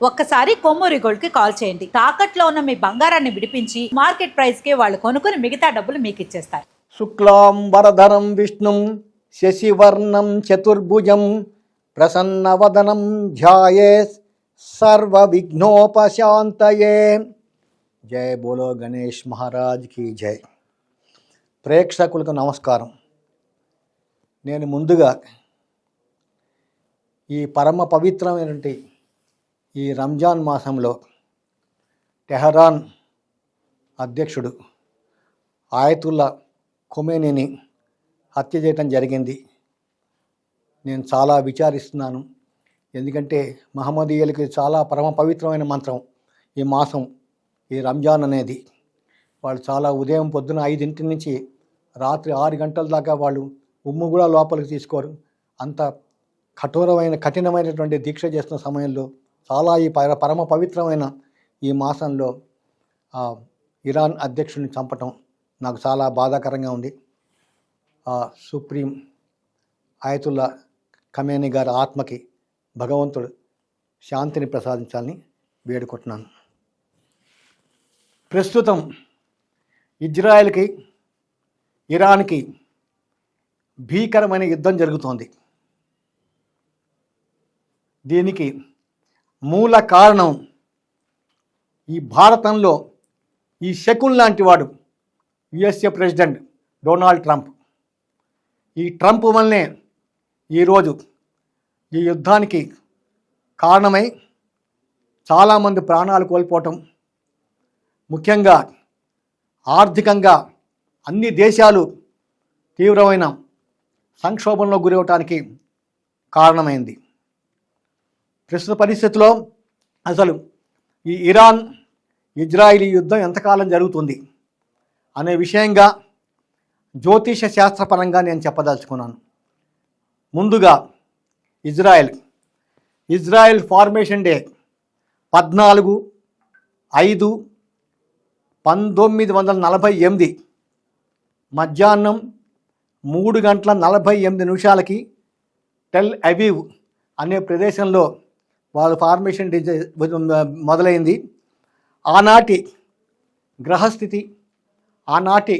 ఒక్కసారి కొమ్మూరి గోల్డ్ కి కాల్ చేయండి. తాకట్లో ఉన్న మీ బంగారాన్ని విడిపించి మార్కెట్ ప్రైస్ కి వాళ్ళు కొనుక్కుని మిగతా డబ్బులు మీకు ఇచ్చేస్తారు. శుక్లాం వరదరం విష్ణుం శశివర్ణం చతుర్భుజం ప్రసన్నవదనం ధ్యాయేత్ సర్వ విఘ్నోపశాంతయే. జయ బోలో గణేష్ మహారాజ్ కి జై. ప్రేక్షకులకు నమస్కారం. నేను ముందుగా ఈ పరమ పవిత్రమైనటువంటి ఈ రంజాన్ మాసంలో టెహరాన్ అధ్యక్షుడు ఆయతుల్లా ఖొమేనీని హత్య చేయటం జరిగింది. నేను చాలా విచారిస్తున్నాను. ఎందుకంటే మహమ్మదీయులకి చాలా పరమ పవిత్రమైన మంత్రం ఈ మాసం, ఈ రంజాన్ అనేది. వాళ్ళు చాలా ఉదయం పొద్దున 5 నుంచి రాత్రి 6 గంటల దాకా వాళ్ళు ఉమ్ము కూడా లోపలికి తీసుకోరు. అంత కఠినమైనటువంటి దీక్ష చేస్తున్న సమయంలో చాలా ఈ పరమ పవిత్రమైన ఈ మాసంలో ఇరాన్ అధ్యక్షుడిని చంపటం నాకు చాలా బాధాకరంగా ఉంది. సుప్రీం ఆయతుల్లా ఖమేనీ గారి ఆత్మకి భగవంతుడు శాంతిని ప్రసాదించాలని వేడుకుంటున్నాను. ప్రస్తుతం ఇజ్రాయెల్కి ఇరాన్కి భీకరమైన యుద్ధం జరుగుతోంది. దీనికి మూల కారణం ఈ భారతంలో ఈ శకున్ లాంటి వాడు యుఎస్ఏ ప్రెసిడెంట్ డొనాల్డ్ ట్రంప్. ఈ ట్రంప్ వల్లనే ఈరోజు ఈ యుద్ధానికి కారణమై చాలామంది ప్రాణాలు కోల్పోవటం, ముఖ్యంగా ఆర్థికంగా అన్ని దేశాలు తీవ్రమైన సంక్షోభంలో గురవటానికి కారణమైంది. ప్రస్తుత పరిస్థితిలో అసలు ఈ ఇరాన్ ఇజ్రాయిలీ యుద్ధం ఎంతకాలం జరుగుతుంది అనే విషయంగా జ్యోతిష శాస్త్రపరంగా నేను చెప్పదలుచుకున్నాను. ముందుగా ఇజ్రాయెల్ ఫార్మేషన్ డే 14/5/1948 మధ్యాహ్నం 3:48 టెల్ అవీవ్ అనే ప్రదేశంలో వాళ్ళ ఫార్మేషన్ డే మొదలైంది. ఆనాటి గ్రహస్థితి, ఆనాటి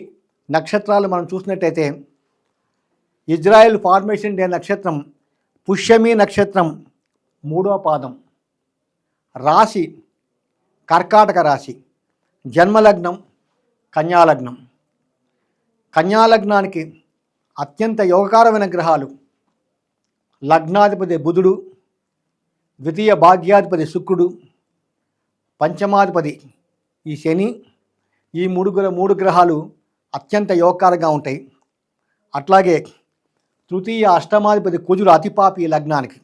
నక్షత్రాలు మనం చూసినట్టయితే ఇజ్రాయెల్ ఫార్మేషన్ డే నక్షత్రం పుష్యమి నక్షత్రం 3వ పాదం, రాశి కర్కాటక రాశి, జన్మలగ్నం కన్యాలగ్నం. కన్యాలగ్నానికి అత్యంత యోగకారమైన గ్రహాలు లగ్నాధిపతి బుధుడు, ద్వితీయ భాగ్యాధిపతి శుక్రుడు, పంచమాధిపతి ఈ శని. ఈ మూడు గ్రహాలు అత్యంత యోగకారంగా ఉంటాయి. అట్లాగే తృతీయ అష్టమాధిపతి కుజుడు అతిపాపి లగ్నానికి.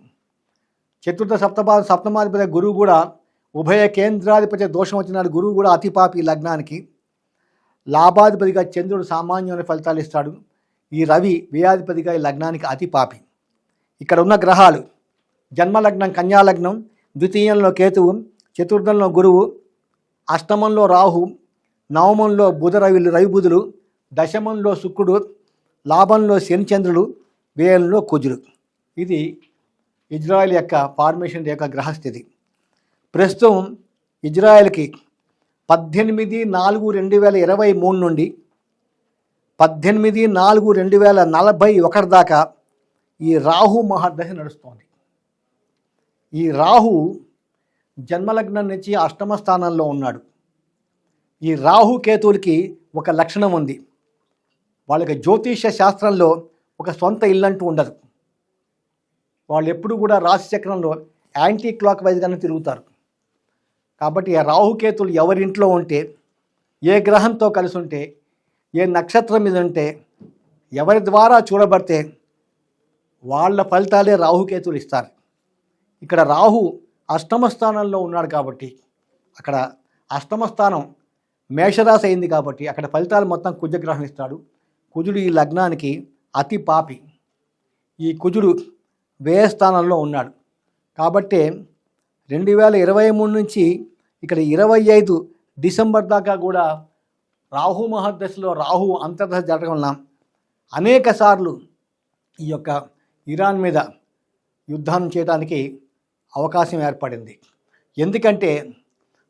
చతుర్థ సప్తమాధిపతి గురువు కూడా ఉభయ కేంద్రాధిపతి దోషం వచ్చినాడు. గురువు కూడా అతిపాపి లగ్నానికి. లాభాధిపతిగా చంద్రుడు సామాన్యమైన ఫలితాలు ఇస్తాడు. ఈ రవి వ్యయాధిపతిగా ఈ లగ్నానికి అతిపాపి. ఇక్కడ ఉన్న గ్రహాలు జన్మలగ్నం కన్యాలగ్నం, ద్వితీయంలో కేతువు, చతుర్థంలో గురువు, అష్టమంలో రాహు, నవమంలో రవి బుధులు, దశమంలో శుక్రుడు, లాభంలో శనిచంద్రుడు, వ్యయంలో కుజుడు. ఇది ఇజ్రాయెల్ యొక్క ఫార్మేషన్ యొక్క గ్రహస్థితి. ప్రస్తుతం ఇజ్రాయెల్కి 18/4/2023 నుండి 18/4/2041 దాకా ఈ రాహు మహర్దశ నడుస్తోంది. ఈ రాహు జన్మలగ్నం నుంచి అష్టమ స్థానంలో ఉన్నాడు. ఈ రాహు కేతువులకి ఒక లక్షణం ఉంది. వాళ్ళకి జ్యోతిష శాస్త్రంలో ఒక సొంత ఇల్లంటూ ఉండదు. వాళ్ళు ఎప్పుడు కూడా రాశి చక్రంలో యాంటీ క్లాక్ వైజ్గానే తిరుగుతారు. కాబట్టి ఆ రాహుకేతులు ఎవరింట్లో ఉంటే, ఏ గ్రహంతో కలిసి ఉంటే, ఏ నక్షత్రం మీద ఉంటే, ఎవరి ద్వారా చూడబడితే వాళ్ళ ఫలితాలే రాహుకేతులు ఇస్తారు. ఇక్కడ రాహు అష్టమ స్థానంలో ఉన్నాడు కాబట్టి, అక్కడ అష్టమ స్థానం మేషరాశి అయింది కాబట్టి అక్కడ ఫలితాలు మొత్తం కుజగ్రహం ఇస్తాడు. కుజుడు ఈ లగ్నానికి అతి పాపి. ఈ కుజుడు వ్యయస్థానంలో ఉన్నాడు కాబట్టి 2023 నుంచి ఇక్కడ 25 డిసెంబర్ దాకా కూడా రాహు మహర్దశలో రాహు అంతర్దశ జరగడం వలన అనేక సార్లు ఈ యొక్క ఇరాన్ మీద యుద్ధం చేయడానికి అవకాశం ఏర్పడింది. ఎందుకంటే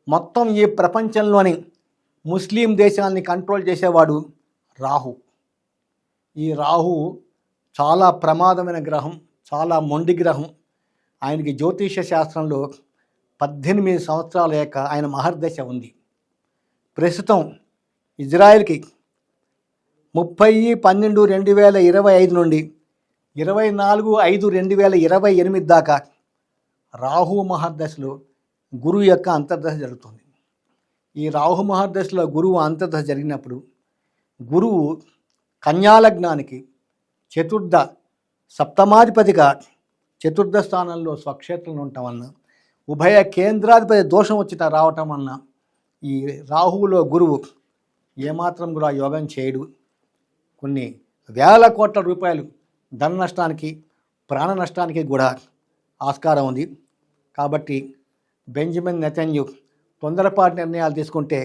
మొత్తం ఈ ప్రపంచంలోని ముస్లిం దేశాన్ని కంట్రోల్ చేసేవాడు రాహు. ఈ రాహు చాలా ప్రమాదమైన గ్రహం, చాలా మొండి గ్రహం. ఆయనకి జ్యోతిష శాస్త్రంలో 18 సంవత్సరాల యొక్క ఆయన మహర్దశ ఉంది. ప్రస్తుతం ఇజ్రాయెల్కి 30/12/2025 నుండి 24/5/2028 దాకా రాహు మహర్దశలో గురువు యొక్క అంతర్దశ జరుగుతుంది. ఈ రాహు మహర్దశలో గురువు అంతర్దశ జరిగినప్పుడు గురువు కన్యాలగ్నానికి చతుర్థ సప్తమాధిపతిగా చతుర్థ స్థానంలో స్వక్షేత్రంలో ఉండటం వలన ఉభయ కేంద్రాధిపతి దోషం వచ్చిట రావటం వలన ఈ రాహువులో గురువు ఏమాత్రం కూడా యోగం చేయడు. కొన్ని వేల కోట్ల రూపాయలు ధన నష్టానికి, ప్రాణ నష్టానికి కూడా ఆస్కారం ఉంది. కాబట్టి బెంజమిన్ నెతన్యాహు తొందరపాటు నిర్ణయాలు తీసుకుంటే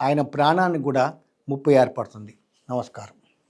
ఆయన ప్రాణానికి కూడా ముప్పు ఏర్పడుతుంది. నమస్కారం.